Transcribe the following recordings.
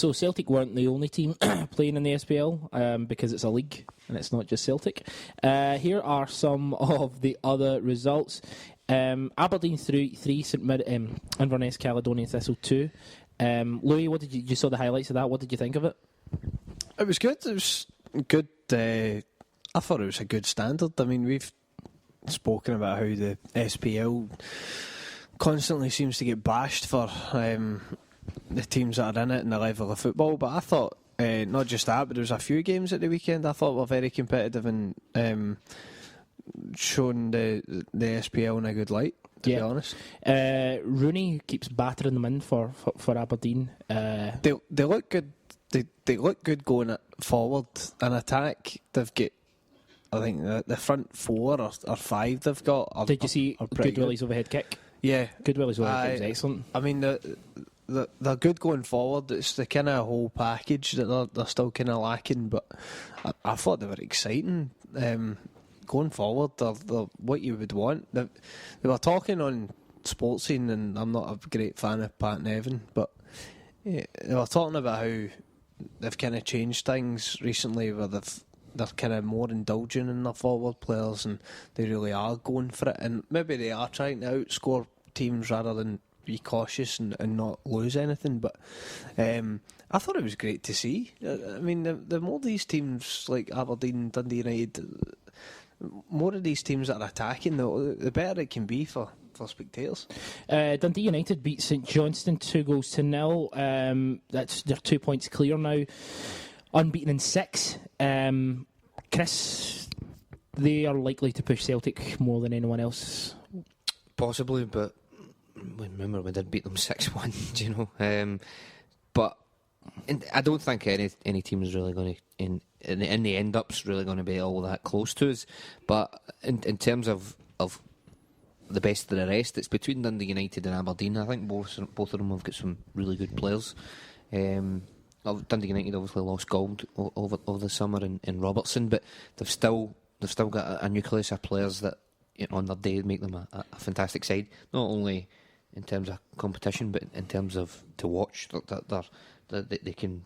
So Celtic weren't the only team playing in the SPL because it's a league and it's not just Celtic. Here are some of the other results. Aberdeen 3, Inverness, Caledonian Thistle 2. Louis, what did you saw the highlights of that? What did you think of it? It was good. It was good. I thought it was a good standard. I mean, we've spoken about how the SPL constantly seems to get bashed for the teams that are in it and the level of football, but I thought not just that, but there was a few games at the weekend I thought were very competitive and shown the SPL in a good light, to be honest. Rooney keeps battering them in for Aberdeen. They look good. They look good going forward in attack. They've got, I think, the front 4 or 5 they've got. Did you see Goodwilly's overhead kick? Yeah, Goodwilly's overhead kick was excellent. I mean, they're good going forward. It's the kind of whole package that they're still kind of lacking. But I thought they were exciting. Going forward, they're what you would want. They were talking on Sports Scene, and I'm not a great fan of Pat Nevin, but they were talking about how they've kind of changed things recently, where they're kind of more indulgent in their forward players, and they really are going for it. And maybe they are trying to outscore teams rather than be cautious and not lose anything. But I thought it was great to see. I mean, the more these teams like Aberdeen, Dundee United, more of these teams that are attacking, the better it can be for spectators. Dundee United beat St Johnstone 2-0. They're 2 points clear now, unbeaten in 6. Chris, they are likely to push Celtic more than anyone else. Possibly, but remember we did beat them 6-1, you know. But I don't think any team is really going to in the end up's really going to be all that close to us. But in terms of the best of the rest, it's between Dundee United and Aberdeen. I think both of them have got some really good players. Dundee United obviously lost gold over the summer in Robertson, but they've still got a nucleus of players that, you know, on their day make them a fantastic side. Not only in terms of competition, but in terms of to watch. They can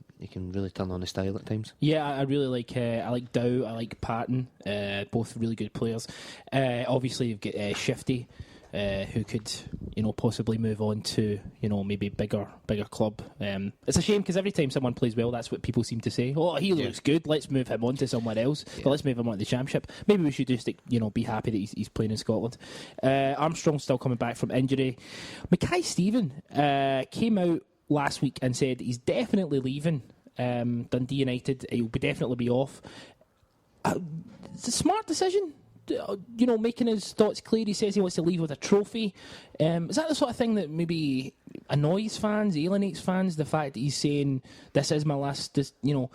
really turn on the style at times. Yeah, I really like Dow, I like Patton, both really good players. Obviously you've got Shifty, who could, you know, possibly move on to, you know, maybe bigger club. It's a shame because every time someone plays well, that's what people seem to say. Oh, he looks good, let's move him on to somewhere else. Yeah. But let's move him on to the Championship. Maybe we should just, you know, be happy that he's playing in Scotland. Armstrong's still coming back from injury. Mackay Stephen came out last week and said he's definitely leaving Dundee United. He'll definitely be off. It's a smart decision, you know, making his thoughts clear. He says he wants to leave with a trophy. Is that the sort of thing that maybe annoys fans, alienates fans, the fact that he's saying this is my last, you know?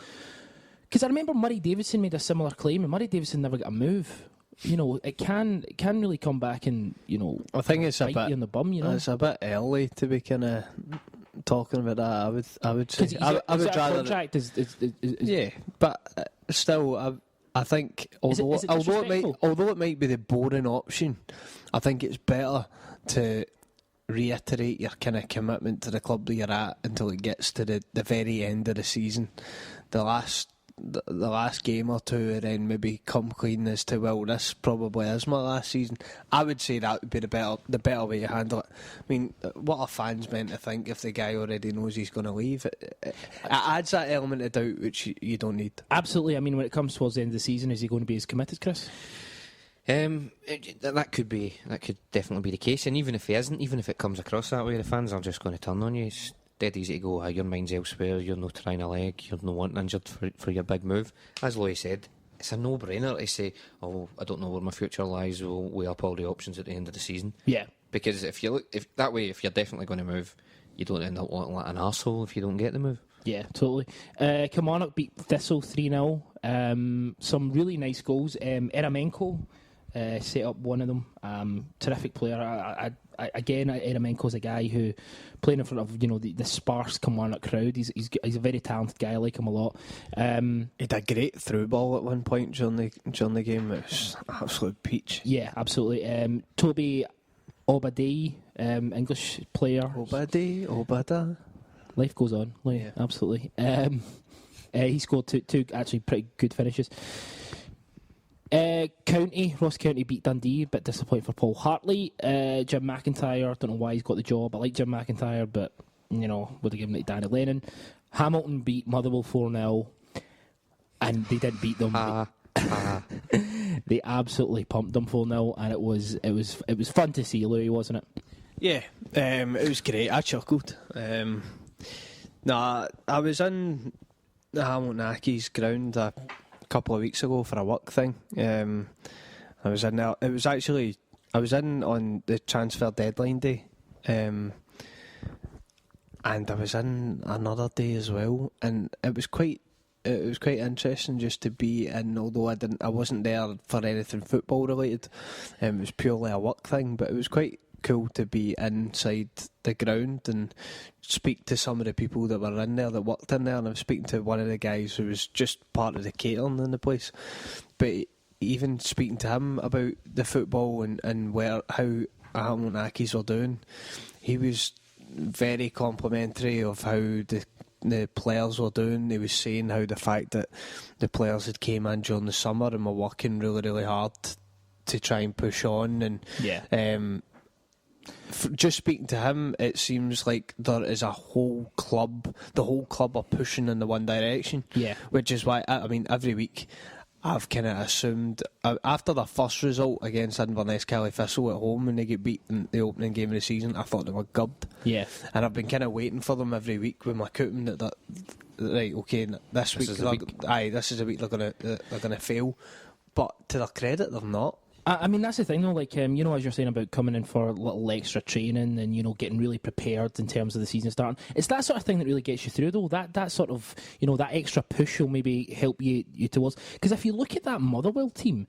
Because I remember Murray Davidson made a similar claim, and Murray Davidson never got a move. You know, it can really come back and, you know, I think it's a bit in the bum. You know, it's a bit early to be kind of talking about that. I would say I would rather contract is yeah, but still, I think although it might be the boring option, I think it's better to reiterate your kind of commitment to the club that you're at until it gets to the very end of the season, the last game or two, and then maybe come clean as to, well, this probably is my last season. I would say that would be the better way to handle it. I mean, what are fans meant to think if the guy already knows he's going to leave? It adds that element of doubt which you don't need. Absolutely. I mean, when it comes towards the end of the season, is he going to be as committed, Chris? That could definitely be the case, and even if he isn't, even if it comes across that way, the fans are just going to turn on you. It's dead easy to go, your mind's elsewhere, you're not trying a leg, you're not wanting injured for your big move. As Lloyd said, it's a no-brainer to say, oh, I don't know where my future lies, we'll weigh up all the options at the end of the season. Yeah. Because if you're definitely going to move, you don't end up looking like an arsehole if you don't get the move. Yeah, totally. Kilmarnock beat Thistle 3-0. Some really nice goals. Eramenko set up one of them. Terrific player. Again, Eramenko's a guy who, playing in front of, you know, the sparse Kilmarnock crowd, he's a very talented guy. I like him a lot. He had a great through ball at one point during the game. It was absolute peach. Yeah, absolutely. Toby Obadei, English player. Obada. life goes on. Yeah. Absolutely. He scored two actually pretty good finishes. Ross County beat Dundee, bit disappointing for Paul Hartley. Jim McIntyre, don't know why he's got the job. I like Jim McIntyre, but would have given it to Danny Lennon. Hamilton beat Motherwell 4-0, and they didn't beat them. They absolutely pumped them 4-0, and it was fun to see, Louis, wasn't it? Yeah, it was great. I chuckled. I was in the Hamilton Accies ground a couple of weeks ago for a work thing. I was in there. I was in on the transfer deadline day, and I was in another day as well, and it was quite interesting just to be in. Although I wasn't there for anything football related. It was purely a work thing, but it was quite cool to be inside the ground and speak to some of the people that were in there, that worked in there. And I was speaking to one of the guys who was just part of the catering in the place, but even speaking to him about the football and how Hamilton Accies were doing, he was very complimentary of how the players were doing. He was saying how the fact that the players had came in during the summer and were working really, really hard to try and push on, and just speaking to him, it seems like there is a whole club. The whole club are pushing in the one direction. Yeah, which is why every week I've kind of assumed after the first result against Inverness Cally Thistle at home when they get beat in the opening game of the season, I thought they were gubbed. Yeah, and I've been kind of waiting for them every week with my cooking that right, okay, this week this is a week they're gonna fail, but to their credit, they're not. I mean, that's the thing, though. Like, as you're saying about coming in for a little extra training and getting really prepared in terms of the season starting. It's that sort of thing that really gets you through, though. That sort of that extra push will maybe help you towards. Because if you look at that Motherwell team,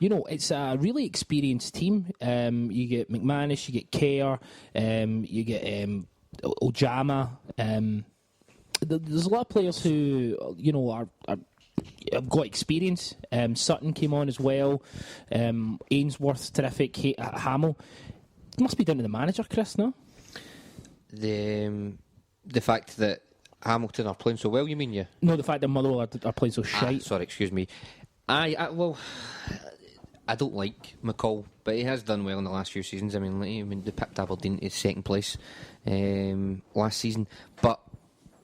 it's a really experienced team. You get McManus, you get Kerr, you get Ojama. There's a lot of players who are I've got experience. Sutton came on as well. Ainsworth's terrific. Hamill. It must be down to the manager, Chris, no? The fact that Hamilton are playing so well, you mean, yeah? No, the fact that Motherwell are playing so shite. Sorry, excuse me. I don't like McCall, but he has done well in the last few seasons. I mean, they picked Aberdeen to second place last season, but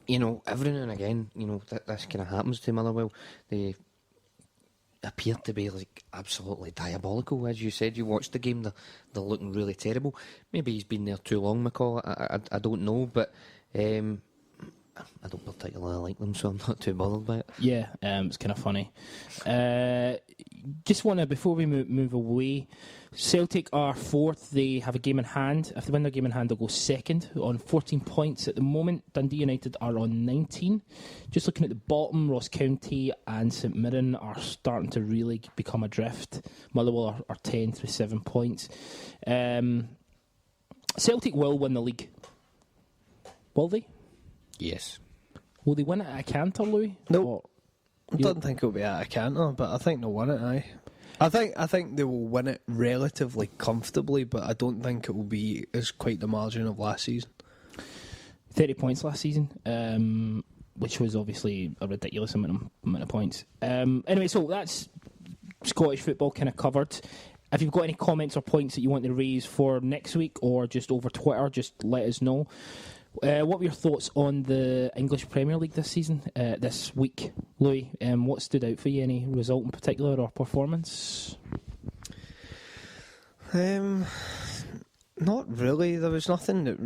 every now and again, this kind of happens to Motherwell. They appear to be absolutely diabolical, as you said. You watched the game; they're looking really terrible. Maybe he's been there too long, McCall. I don't know, but I don't particularly like them, so I'm not too bothered by it. Yeah, it's kind of funny. Just want to, before we move away, Celtic are fourth. They have a game in hand. If they win their game in hand, they'll go second on 14 points at the moment. Dundee United are on 19. Just looking at the bottom, Ross County and St Mirren are starting to really become adrift. Motherwell are 10th with 7 points. Celtic will win the league. Will they? Yes. Will they win it at a canter, Louis? No. I don't think it'll be at a canter, but I think they'll win it, aye. I think they will win it relatively comfortably, but I don't think it will be as quite the margin of last season. 30 points last season, which was obviously a ridiculous amount of points. Anyway, so that's Scottish football kind of covered. If you've got any comments or points that you want to raise for next week or just over Twitter, just let us know. What were your thoughts on the English Premier League this season, this week, Louis? What stood out for you? Any result in particular or performance? Not really. There was nothing that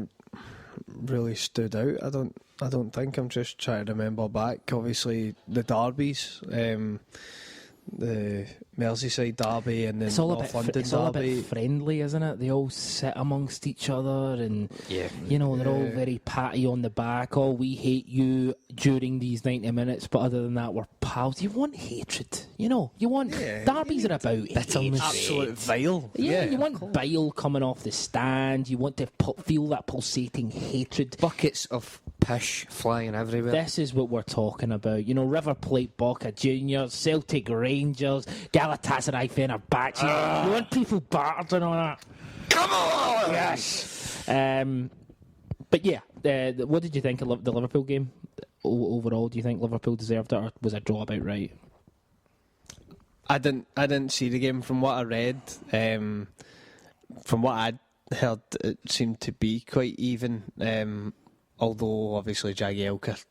really stood out. I don't think. I'm just trying to remember back. Obviously, the derbies. The Merseyside derby and the North London derby. It's all a bit friendly, isn't it? They all sit amongst each other and, they're all very patty on the back. Oh, we hate you during these 90 minutes, but other than that, we're pals. You want hatred, you want... derbies are about bitterness. Absolute vile. Yeah, you want bile coming off the stand. You want to feel that pulsating hatred. Buckets of pish flying everywhere. This is what we're talking about. River Plate, Boca Juniors, Celtic Rangers, Galatasaray Fenerbahce. You want people battered and all that. Come on! Yes. But yeah, what did you think of the Liverpool game overall? Do you think Liverpool deserved it, or was a draw about right? I didn't see the game. From what I read, from what I'd heard, it seemed to be quite even. Although obviously Jagielka,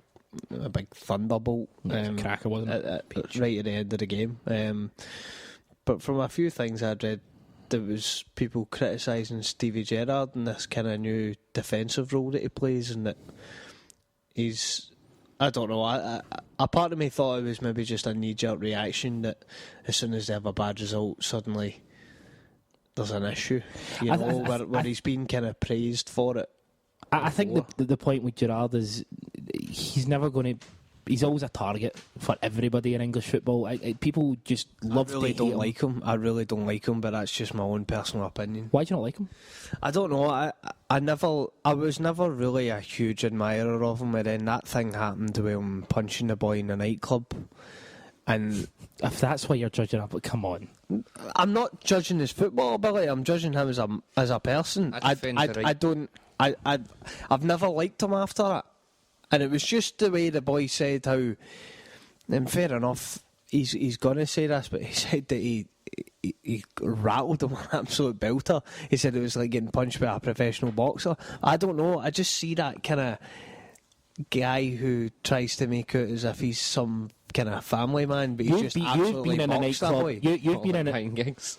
a big thunderbolt, cracker, wasn't it? Right at the end of the game. But from a few things I'd read, there was people criticising Stevie Gerrard and this kind of new defensive role that he plays, and that he's, I don't know, a part of me thought it was maybe just a knee-jerk reaction that as soon as they have a bad result, suddenly there's an issue, where he's been kind of praised for it. I think the point with Gerrard is he's never going to. He's always a target for everybody in English football. People just love to hate him. I really don't like him, but that's just my own personal opinion. Why do you not like him? I don't know. I was never really a huge admirer of him, and then that thing happened with him punching the boy in a nightclub. And if that's why you're judging him, but come on. I'm not judging his football ability. I'm judging him as a person. I've never liked him after that. And it was just the way the boy said how, and fair enough, he's going to say this, but he said that he rattled him an absolute belter. He said it was like getting punched by a professional boxer. I don't know, I just see that kind of guy who tries to make out as if he's some kind of family man, but he's you've been in a nightclub. You've been in a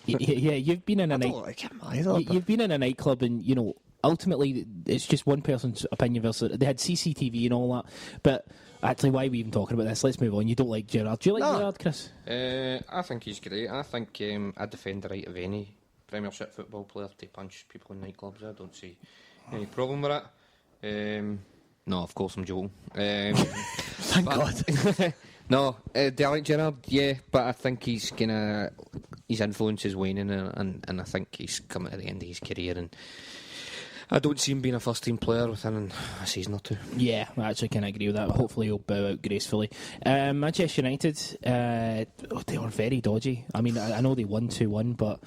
you've been in a nightclub. Like him either, you've been in a nightclub, and you know, ultimately it's just one person's opinion versus. They had CCTV and all that, but actually, why are we even talking about this? Let's move on. You don't like Gerrard? Do you like Gerrard, Chris? I think he's great. I think I defend the right of any Premiership football player to punch people in nightclubs. I don't see any problem with that. No, of course I'm joking. Thank God. No, do I like Gerrard? Yeah, but I think his influence is waning, and I think he's coming to the end of his career, and I don't see him being a first team player within a season or two. Yeah, I actually can agree with that. Hopefully he'll bow out gracefully. Manchester United, they were very dodgy. I mean, I know they won 2-1, but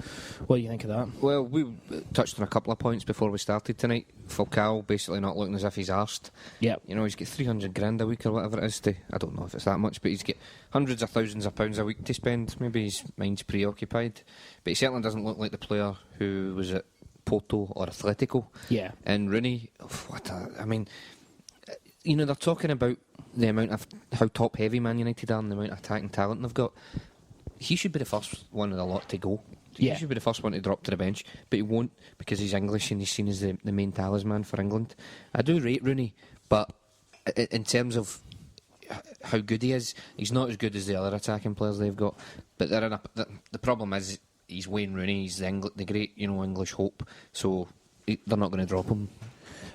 what do you think of that? Well, we touched on a couple of points before we started tonight. Falcao basically not looking as if he's arsed. Yeah. You know, he's got 300 grand a week or whatever it is to, I don't know if it's that much, but he's got hundreds of thousands of pounds a week to spend. Maybe his mind's preoccupied. But he certainly doesn't look like the player who was at Porto or Atletico. Yeah. And Rooney, I mean, you know, they're talking about the amount of how top heavy Man United are and the amount of attacking talent they've got. He should be the first one of the lot to go. He should be the first one to drop to the bench, but he won't because he's English and he's seen as the main talisman for England. I do rate Rooney, but in terms of how good he is, he's not as good as the other attacking players they've got. But the problem is he's Wayne Rooney, he's the great, you know, English hope, so they're not going to drop him.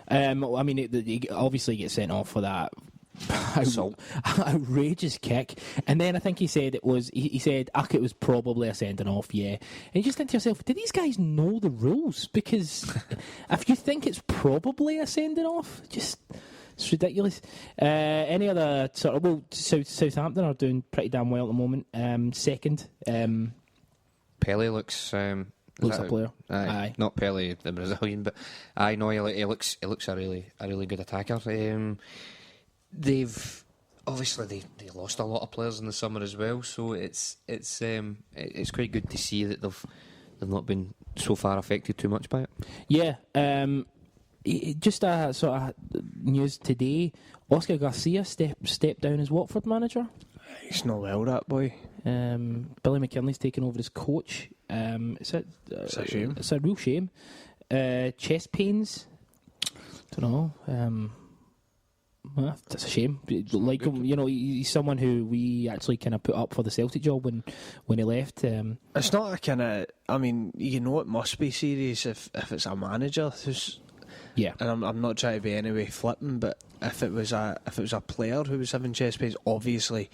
I mean, he obviously gets sent off for that outrageous kick, and then I think he said he said it was probably a sending off, yeah. And you just think to yourself, do these guys know the rules? Because if you think it's probably a sending off, it's ridiculous. Any other sort of Southampton are doing pretty damn well at the moment. Second, Pele looks a player. Aye. Not Pele the Brazilian, but I know he looks a really good attacker. They've obviously they lost a lot of players in the summer as well, so it's quite good to see that they've not been so far affected too much by it. Yeah. Just a sort of news today. Oscar Garcia stepped down as Watford manager. He's not well, that boy. Billy McKinley's taken over as coach. It's a shame. It's a real shame. Chest pains. Don't know. Well, that's a shame. Like him, you know, he's someone who we actually kind of put up for the Celtic job when he left. It's not a kind of. I mean, you know, it must be serious if it's a manager who's. Yeah, and I'm not trying to be any way flippant, but if it was a player who was having chest pains, obviously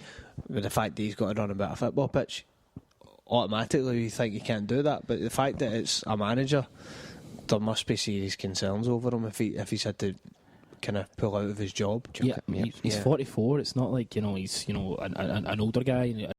with the fact that he's got to run about a football pitch, automatically you think you can't do that. But the fact that it's a manager, there must be serious concerns over him if he's had to kind of pull out of his job. He's 44. It's not like, you know, he's, you know, an older guy.